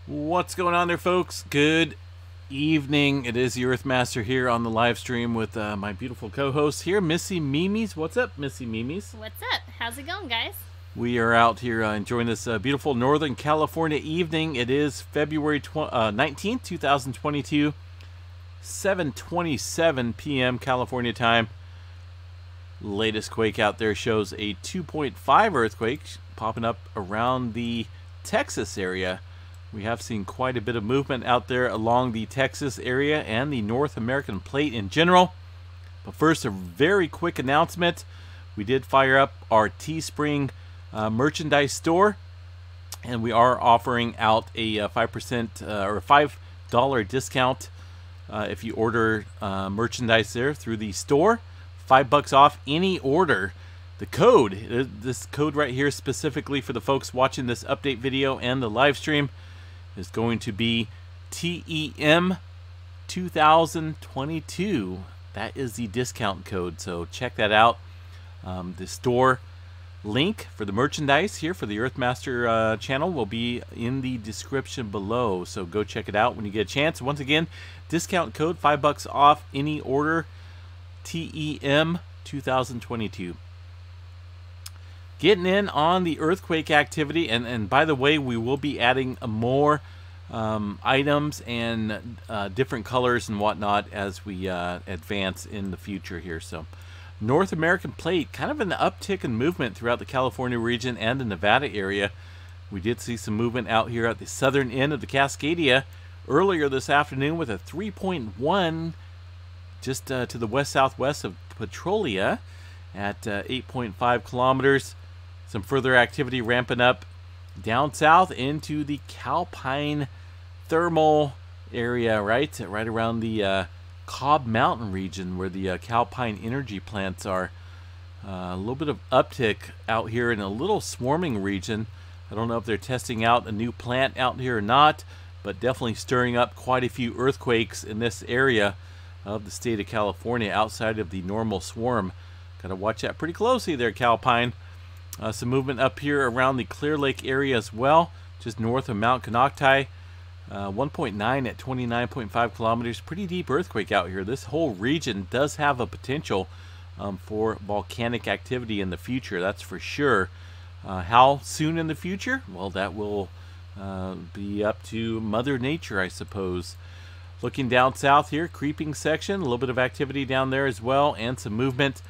What's going on there, folks? Good evening. It is the Earthmaster here on the live stream with my beautiful co-host here, Missy Mimes. What's up, Missy Mimes? What's up? How's it going, guys? We are out here enjoying this beautiful Northern California evening. It is February 19th, 2022, 7:27 p.m. California time. Latest quake out there shows a 2.5 earthquake popping up around the Texas area. We have seen quite a bit of movement out there along the Texas area and the North American plate in general. But first, a very quick announcement. We did fire up our Teespring merchandise store, and we are offering out a 5% or $5 discount if you order merchandise there through the store. $5 off any order. The code, this code right here specifically for the folks watching this update video and the live stream, is going to be TEM 2022. That is the discount code, so check that out. The store link for the merchandise here for the Earthmaster channel will be in the description below, so go check it out when you get a chance. Once again, discount code $5 off any order, TEM 2022. Getting in on the earthquake activity, and by the way, we will be adding more items and different colors and whatnot as we advance in the future here. So North American plate, kind of an uptick in movement throughout the California region and the Nevada area. We did see some movement out here at the southern end of the Cascadia earlier this afternoon with a 3.1 just to the west-southwest of Petrolia at 8.5 kilometers. Some further activity ramping up down south into the Calpine thermal area, right around the Cobb Mountain region where the Calpine energy plants are. A little bit of uptick out here in a little swarming region. I don't know if they're testing out a new plant out here or not, but definitely stirring up quite a few earthquakes in this area of the state of California outside of the normal swarm. Got to watch that pretty closely there, Calpine. Some movement up here around the Clear Lake area as well, just north of Mount Konocti. 1.9 at 29.5 kilometers. Pretty deep earthquake out here. This whole region does have a potential for volcanic activity in the future, that's for sure. How soon in the future? Well, that will be up to Mother Nature, I suppose. Looking down south here, creeping section, a little bit of activity down there as well, and some movement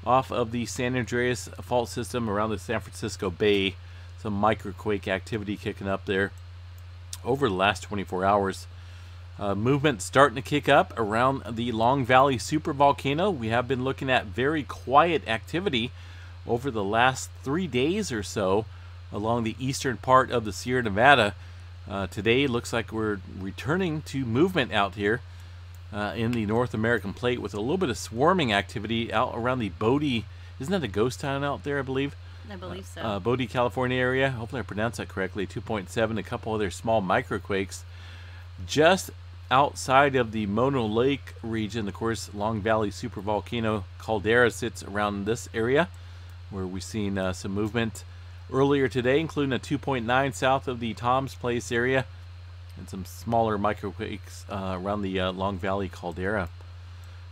off of the San Andreas fault system around the San Francisco Bay. Some microquake activity kicking up there over the last 24 hours. Movement starting to kick up around the Long Valley supervolcano. We have been looking at very quiet activity over the last 3 days or so along the eastern part of the Sierra Nevada. Today looks like we're returning to movement out here in the North American plate with a little bit of swarming activity out around the Bodie. Isn't that a ghost town out there, I believe? I believe so. Bodie, California area. Hopefully I pronounced that correctly. 2.7, a couple other small microquakes. Just outside of the Mono Lake region, of course, Long Valley supervolcano caldera sits around this area where we've seen some movement earlier today, including a 2.9 south of the Tom's Place area and some smaller microquakes around the Long Valley caldera.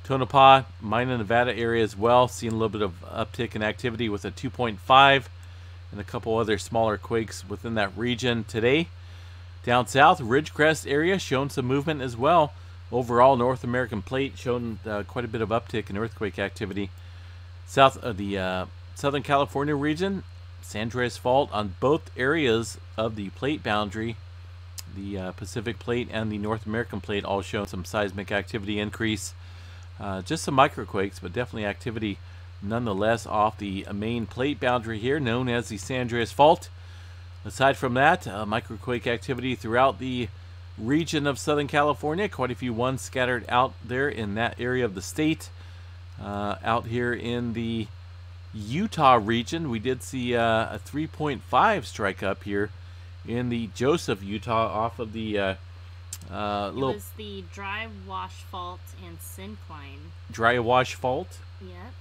Tonopah, Mina, Nevada area as well, seeing a little bit of uptick in activity with a 2.5 and a couple other smaller quakes within that region today. Down south, Ridgecrest area showing some movement as well. Overall, North American plate showing quite a bit of uptick in earthquake activity. South of the Southern California region, San Andreas Fault on both areas of the plate boundary. The Pacific plate and the North American plate all showing some seismic activity increase. Just some microquakes, but definitely activity nonetheless off the main plate boundary here, known as the San Andreas Fault. Aside from that, microquake activity throughout the region of Southern California. Quite a few ones scattered out there in that area of the state. Out here in the Utah region, we did see a 3.5 strike up here in the Joseph, Utah, off of the it was the Dry Wash Fault and Syncline. Dry Wash Fault? Yep.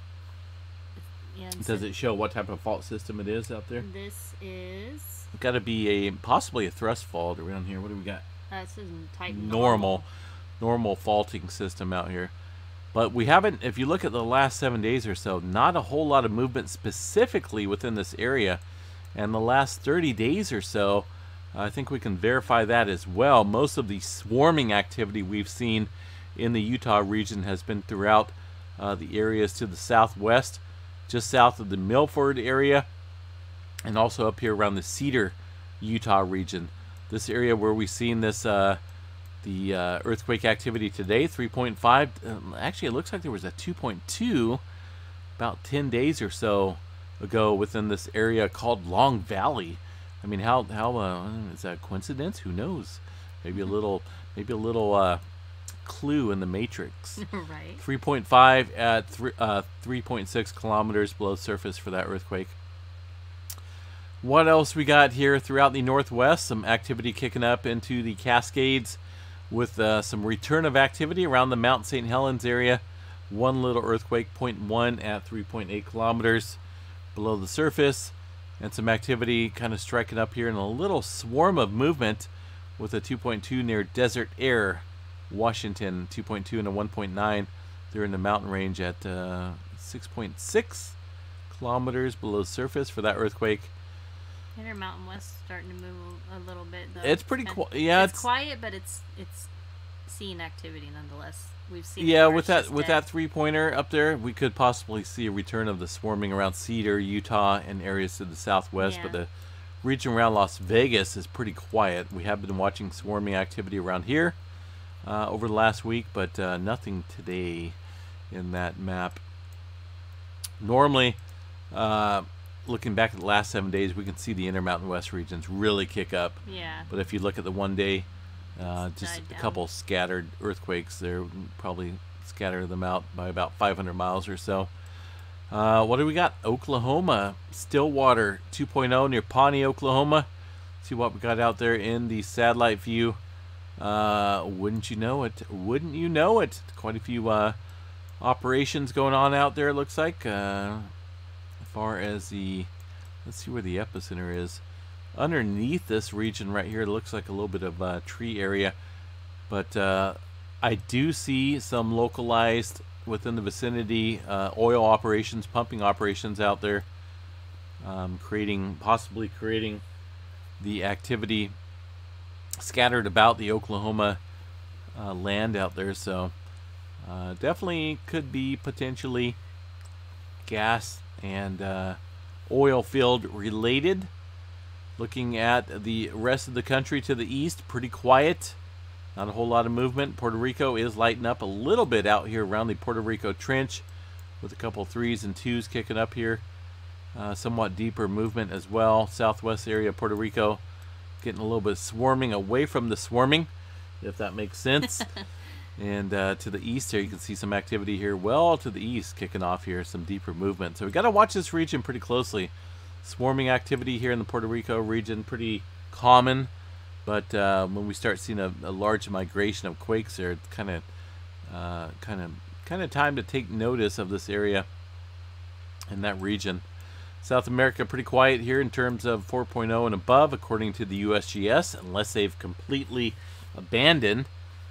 And Does it show what type of fault system it is out there? This is... It's got to be possibly a thrust fault around here. What do we got? It says type normal faulting system out here. But we haven't, if you look at the last 7 days or so, not a whole lot of movement specifically within this area. And the last 30 days or so, I think we can verify that as well. Most of the swarming activity we've seen in the Utah region has been throughout the areas to the southwest, just south of the Milford area, and also up here around the Cedar, Utah region. This area where we've seen this the earthquake activity today, 3.5. Actually, it looks like there was a 2.2 about 10 days or so ago within this area called Long Valley. I mean, how is that a coincidence? Who knows? Maybe a little clue in the matrix. Right. 3.5 at 3.6 kilometers below surface for that earthquake. What else we got here throughout the northwest? Some activity kicking up into the Cascades with some return of activity around the Mount St. Helens area. One little earthquake, 0.1 at 3.8 kilometers below the surface. And some activity kind of striking up here in a little swarm of movement with a 2.2 near Desert Air, Washington, 2.2 and a 1.9. They're in the mountain range at 6.6 kilometers below surface for that earthquake. Intermountain West starting to move a little bit, though. It's pretty quiet. Yeah, it's quiet, but it's seeing activity nonetheless. We've seen. Yeah, with that 3-pointer up there, we could possibly see a return of the swarming around Cedar, Utah, and areas to the southwest. Yeah. But the region around Las Vegas is pretty quiet. We have been watching swarming activity around here over the last week, but nothing today in that map. Normally, looking back at the last 7 days, we can see the Intermountain West regions really kick up. Yeah. But if you look at the 1 day, just died a down. couple scattered earthquakes, they're probably scatter them out by about 500 miles or so. What do we got? Oklahoma, Stillwater 2.0 near Pawnee, Oklahoma. See what we got out there in the satellite view. Wouldn't you know it? Wouldn't you know it? Quite a few operations going on out there, it looks like. As far as the, let's see where the epicenter is. Underneath this region right here, it looks like a little bit of tree area. But I do see some localized within the vicinity oil operations, pumping operations out there, possibly creating the activity scattered about the Oklahoma land out there. So definitely could be potentially gas and oil field related. Looking at the rest of the country to the east, pretty quiet. Not a whole lot of movement. Puerto Rico is lighting up a little bit out here around the Puerto Rico Trench with a couple 3s and 2s kicking up here. Somewhat deeper movement as well. Southwest area of Puerto Rico getting a little bit swarming away from the swarming, if that makes sense. And to the east here, you can see some activity here well to the east kicking off here, some deeper movement. So we got to watch this region pretty closely. Swarming activity here in the Puerto Rico region, pretty common. But when we start seeing a large migration of quakes there, it's kind of time to take notice of this area in that region. South America pretty quiet here in terms of 4.0 and above, according to the USGS, unless they've completely abandoned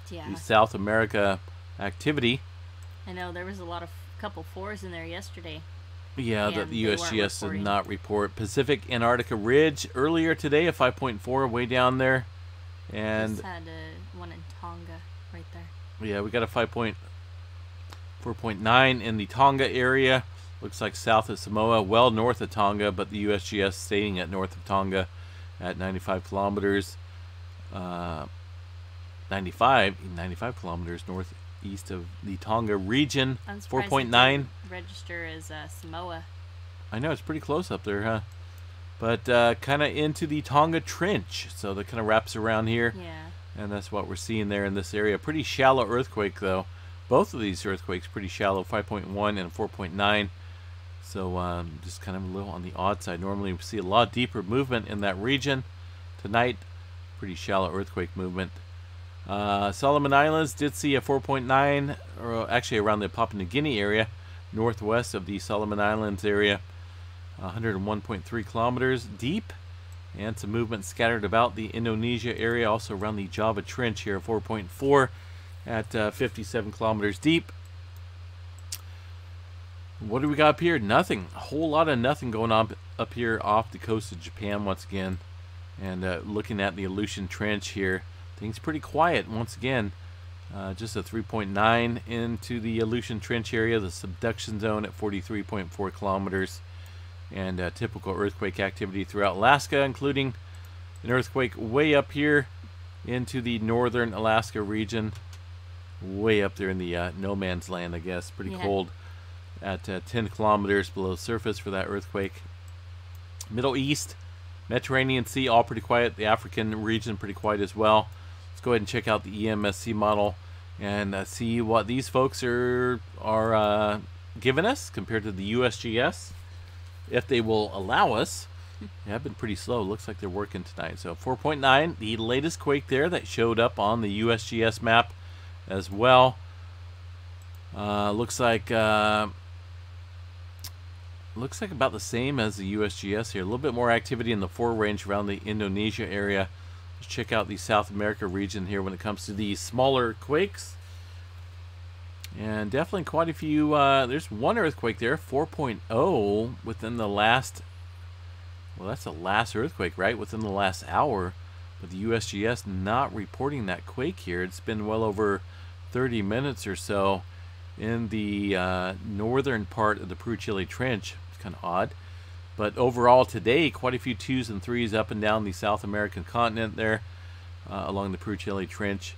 the South America activity. I know there was couple 4s in there yesterday. Yeah, the USGS did not report. Pacific Antarctica Ridge earlier today, a 5.4 way down there. And just had one in Tonga right there. Yeah, we got a 4.9 in the Tonga area. Looks like south of Samoa, well north of Tonga, but the USGS staying at north of Tonga at 95 kilometers. 95 kilometers northeast of the Tonga region. 4.9. Register as Samoa. I know, it's pretty close up there, huh? But kind of into the Tonga Trench, so that kind of wraps around here. Yeah. And that's what we're seeing there in this area. Pretty shallow earthquake, though. Both of these earthquakes pretty shallow, 5.1 and 4.9. So just kind of a little on the odd side. Normally we see a lot deeper movement in that region. Tonight, pretty shallow earthquake movement. Solomon Islands did see a 4.9, or actually around the Papua New Guinea area. northwest of the Solomon Islands area. 101.3 kilometers deep, and some movement scattered about the Indonesia area, also around the Java Trench here, 4.4 at 57 kilometers deep. What do we got up here? Nothing. A whole lot of nothing going on up here off the coast of Japan once again. And looking at the Aleutian Trench here, things pretty quiet once again. Just a 3.9 into the Aleutian Trench area, the subduction zone at 43.4 kilometers. And typical earthquake activity throughout Alaska, including an earthquake way up here into the northern Alaska region, way up there in the no man's land, I guess. Pretty cold at 10 kilometers below surface for that earthquake. Middle East, Mediterranean Sea, all pretty quiet. The African region pretty quiet as well. Let's go ahead and check out the EMSC model and see what these folks are giving us compared to the USGS. If they will allow us. Yeah, I've been pretty slow. Looks like they're working tonight. So 4.9, the latest quake there that showed up on the USGS map as well. Looks like about the same as the USGS here. A little bit more activity in the 4 range around the Indonesia area. Let's check out the South America region here when it comes to these smaller quakes. And definitely quite a few. There's one earthquake there, 4.0 within the last. Well, that's the last earthquake, right? Within the last hour. But the USGS not reporting that quake here. It's been well over 30 minutes or so in the northern part of the Peru-Chile Trench. It's kind of odd. But overall today, quite a few 2s and 3s up and down the South American continent there, along the Peru-Chile Trench,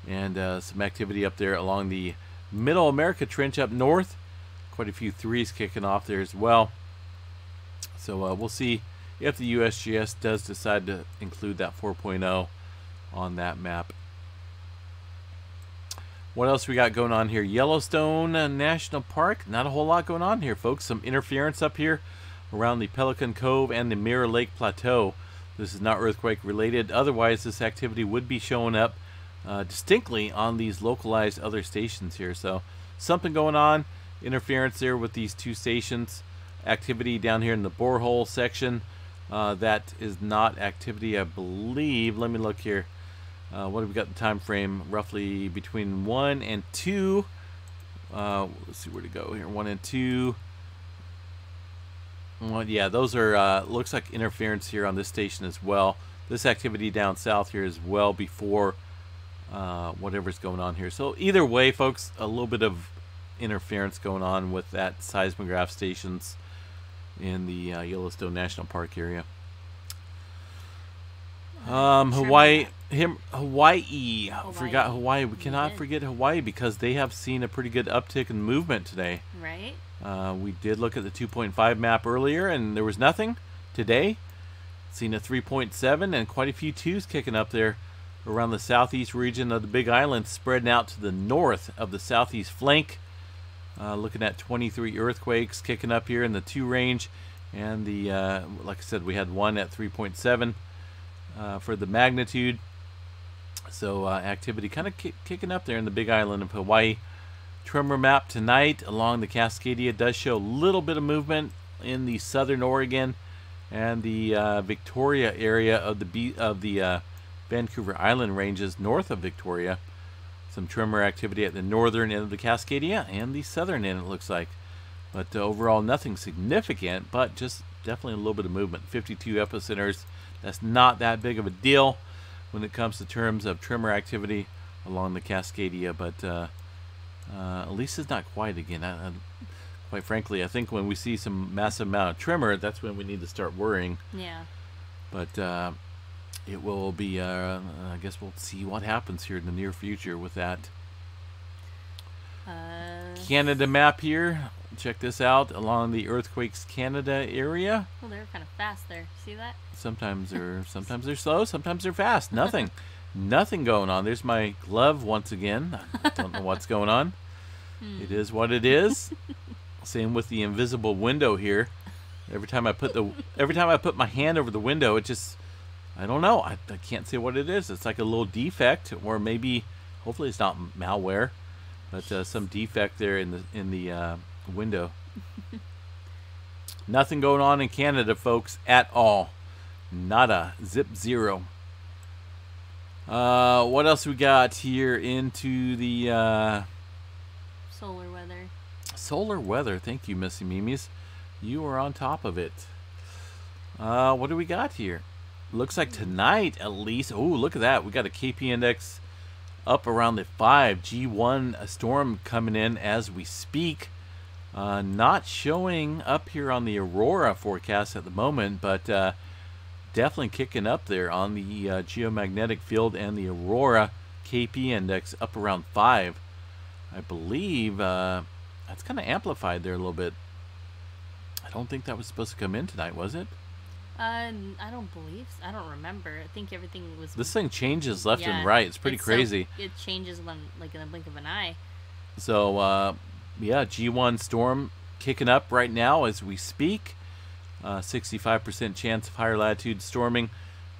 and some activity up there along the Middle America Trench up north. Quite a few 3s kicking off there as well. So we'll see if the USGS does decide to include that 4.0 on that map. What else we got going on here? Yellowstone National Park. Not a whole lot going on here, folks. Some interference up here around the Pelican Cove and the Mirror Lake Plateau. This is not earthquake related. Otherwise, this activity would be showing up distinctly on these localized other stations here. So something going on, interference there with these 2 stations. Activity down here in the borehole section. That is not activity, I believe. Let me look here. What have we got the time frame? Roughly between 1 and 2. Let's see where to go here. 1 and 2. Well, yeah, those are looks like interference here on this station as well. This activity down south here is well before whatever's going on here. So either way, folks, a little bit of interference going on with that seismograph stations in the Yellowstone National Park area. Hawaii. Forgot Hawaii. We cannot forget Hawaii because they have seen a pretty good uptick in movement today. Right. We did look at the 2.5 map earlier, and there was nothing. Today, seen a 3.7 and quite a few 2s kicking up there around the southeast region of the Big Island, spreading out to the north of the southeast flank. Looking at 23 earthquakes kicking up here in the 2 range, and the like I said, we had one at 3.7 for the magnitude. So activity kind of kicking up there in the Big Island of Hawaii. Tremor map tonight along the Cascadia does show a little bit of movement in the southern Oregon and the Victoria area of the Vancouver Island ranges north of Victoria. Some tremor activity at the northern end of the Cascadia and the southern end, it looks like. But overall, nothing significant, but just definitely a little bit of movement. 52 epicenters. That's not that big of a deal when it comes to terms of tremor activity along the Cascadia, but at least it's not quiet again. Quite frankly, I think when we see some massive amount of tremor, that's when we need to start worrying. Yeah. But it will be, I guess we'll see what happens here in the near future with that. Canada map here. Check this out along the Earthquakes Canada area. Well, they're kind of fast there. See that? Sometimes they're slow, sometimes they're fast. Nothing going on. There's my glove once again. I don't know what's going on. It is what it is. Same with the invisible window here. Every time I put my hand over the window, it just, I don't know. I can't say what it is. It's like a little defect, or maybe, hopefully it's not malware, but some defect there in the window. Nothing going on in Canada, folks, at all. Nada. Zip zero. What else we got here into the Solar weather. solar weather? Thank you, Missy Mimis. You are on top of it. What do we got here? Looks like tonight, at least. Oh, look at that. We got a KP index up around the 5. G1 storm coming in as we speak. Not showing up here on the Aurora forecast at the moment, but definitely kicking up there on the geomagnetic field and the Aurora KP index up around 5. I believe that's kind of amplified there a little bit. I don't think that was supposed to come in tonight, was it? I don't believe so. I don't remember. I think everything was. This thing changes left and right. It's pretty crazy. So, it changes when, like, in the blink of an eye. So, yeah, G1 storm kicking up right now as we speak. 65% chance of higher latitude storming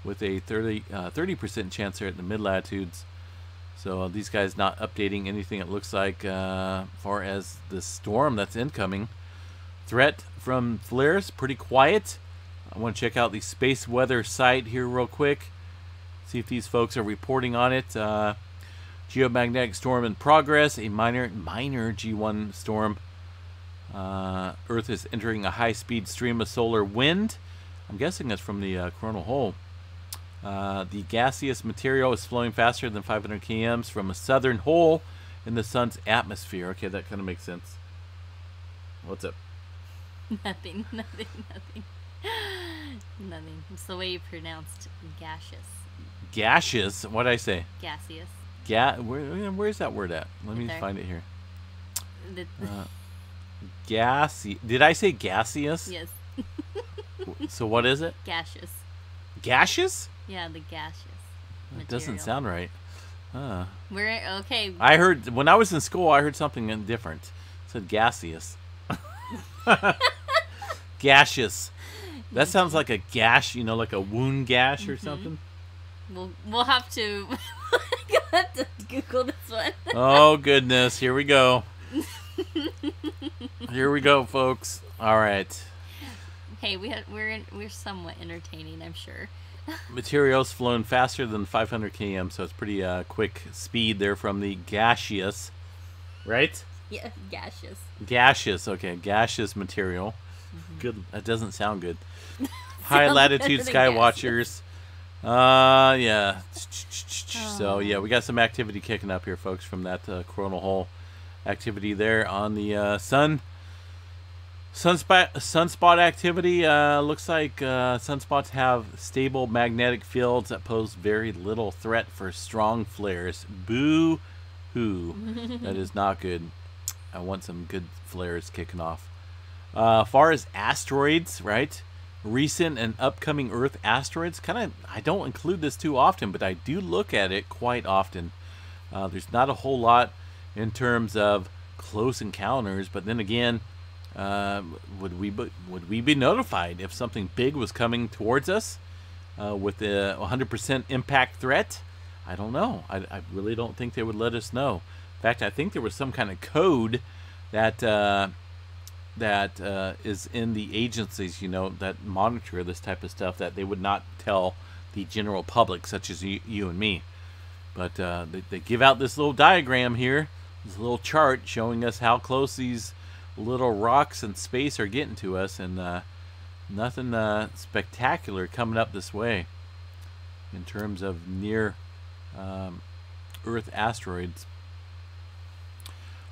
with a 30% chance there at the mid latitudes. So these guys not updating anything, it looks like, far as the storm that's incoming. Threat from flares, pretty quiet. I want to check out the space weather site here real quick. See if these folks are reporting on it. Geomagnetic storm in progress, a minor G1 storm. Earth is entering a high-speed stream of solar wind. I'm guessing it's from the coronal hole. The gaseous material is flowing faster than 500 km from a southern hole in the sun's atmosphere. Okay, that kind of makes sense. What's up? Nothing. It's the way you pronounced gaseous. Gaseous? What did I say? Gaseous. Where's that word at? Let me find it here. The Gaseous. Did I say gaseous? yes. So what is it? Gaseous. Gaseous? Yeah, the gaseous. It doesn't sound right. We're okay. I heard when I was in school. I heard something different. It said gaseous. Gaseous. That sounds like a gash. You know, like a wound gash or something. We'll have to. You'll have to Google this one. Oh goodness! Here we go. Here we go, folks. All right. Hey, we're somewhat entertaining, I'm sure. Materials flown faster than 500 km, so it's pretty quick speed there from the gaseous, right? Yeah, gaseous. Gaseous, okay, gaseous material. Good. That doesn't sound good. High latitude sky watchers. Yeah. So yeah, we got some activity kicking up here, folks, from that coronal hole activity there on the sunspot activity. Looks like sunspots have stable magnetic fields that pose very little threat for strong flares. Boo hoo. That is not good. I want some good flares kicking off. Far as asteroids, right? Recent and upcoming Earth asteroids, I don't include this too often, but I do look at it quite often. There's not a whole lot in terms of close encounters, but then again, would we be notified if something big was coming towards us with a 100% impact threat? I don't know. I really don't think they would let us know. In fact, I think there was some kind of code that is in the agencies, you know, that monitor this type of stuff, that they would not tell the general public, such as you and me. But they give out this little diagram here, this little chart showing us how close these little rocks in space are getting to us, and nothing spectacular coming up this way in terms of near Earth asteroids.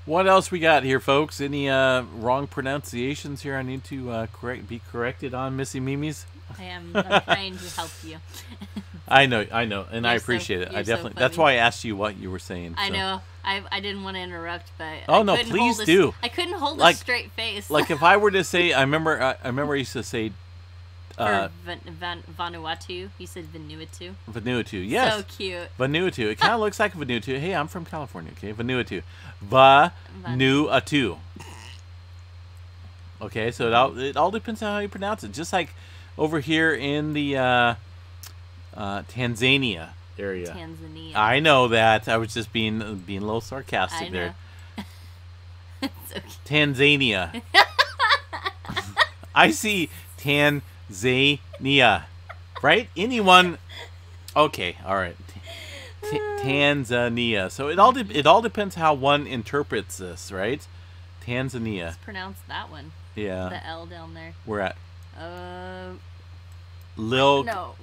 What else we got here, folks? Any wrong pronunciations here I need to be corrected on, Missy Mimis? I'm trying to help you. I know, and I appreciate it. I definitely. So that's why I asked you what you were saying. I know. I didn't want to interrupt, but oh no, please do. I couldn't hold a straight face. Like if I were to say, I remember I used to say. Vanuatu. You said Vanuatu. Vanuatu, yes. So cute. Vanuatu. It kind of looks like Vanuatu. Hey, I'm from California. Okay, Vanuatu. Vanuatu. Okay, so it all depends on how you pronounce it. Just like over here in the Tanzania area. Tanzania. I know that. I was just being a little sarcastic there. It's okay. Tanzania. I see Tanzania. Right? Anyone? Okay, all right. Tanzania. So it all depends how one interprets this, right? Tanzania. Let's pronounce that one. Yeah. The L down there. We're at No. Oh,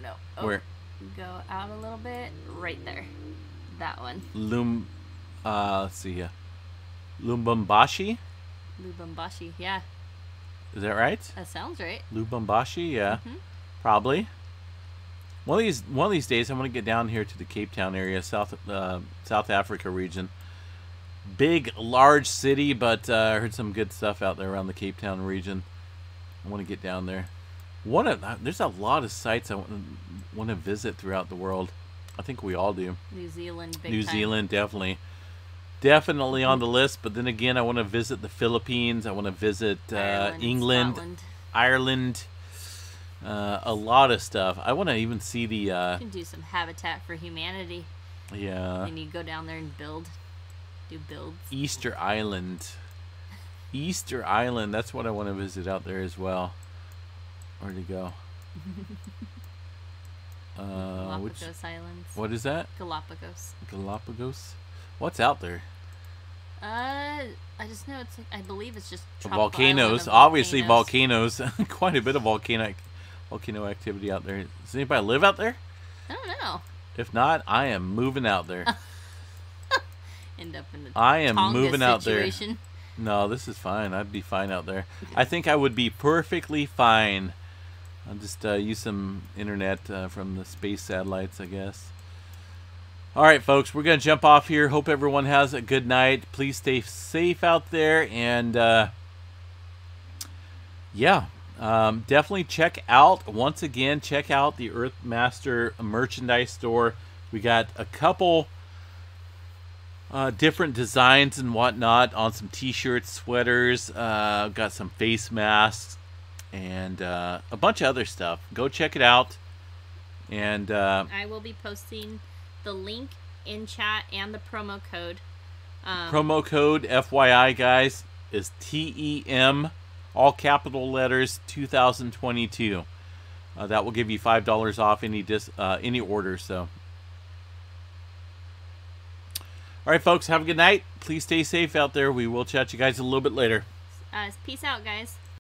Where? go out a little bit. Right there. That one. Let's see here. Lubumbashi? Lubumbashi. Yeah. Is that right? That sounds right. Lubumbashi, yeah. Mm-hmm. Probably. One of these days, I'm going to get down here to the Cape Town area, South Africa region. Big, large city, but I heard some good stuff out there around the Cape Town region. I want to get down there. There's a lot of sites I want to visit throughout the world. I think we all do. New Zealand, big New time. Zealand, definitely on the list. But then again, I want to visit the Philippines. I want to visit Ireland, England, Scotland. Ireland. A lot of stuff. I want to even see the. You can do some Habitat for Humanity. Yeah. And you go down there and do builds. Easter Island. Easter Island. That's what I want to visit out there as well. Where'd it go? Galapagos Islands. What is that? Galapagos. Galapagos. What's out there? I just know I believe it's just Volcanoes. Obviously volcanoes. Quite a bit of volcano activity out there. Does anybody live out there? I don't know. If not, I am moving out there. End up in the I am Tonga moving out there. situation. No, this is fine. I'd be fine out there. I think I would be perfectly fine. I'll just use some internet from the space satellites, I guess. All right, folks, we're going to jump off here. Hope everyone has a good night. Please stay safe out there. And, definitely check out the Earthmaster merchandise store. We got a couple different designs and whatnot on some t-shirts, sweaters, got some face masks, and a bunch of other stuff. Go check it out. And I will be posting the link in chat and the promo code. Promo code, FYI, guys, is TEM, all capital letters, 2022. That will give you $5 off any order. So, all right, folks, have a good night. Please stay safe out there. We will chat you guys a little bit later. Peace out, guys.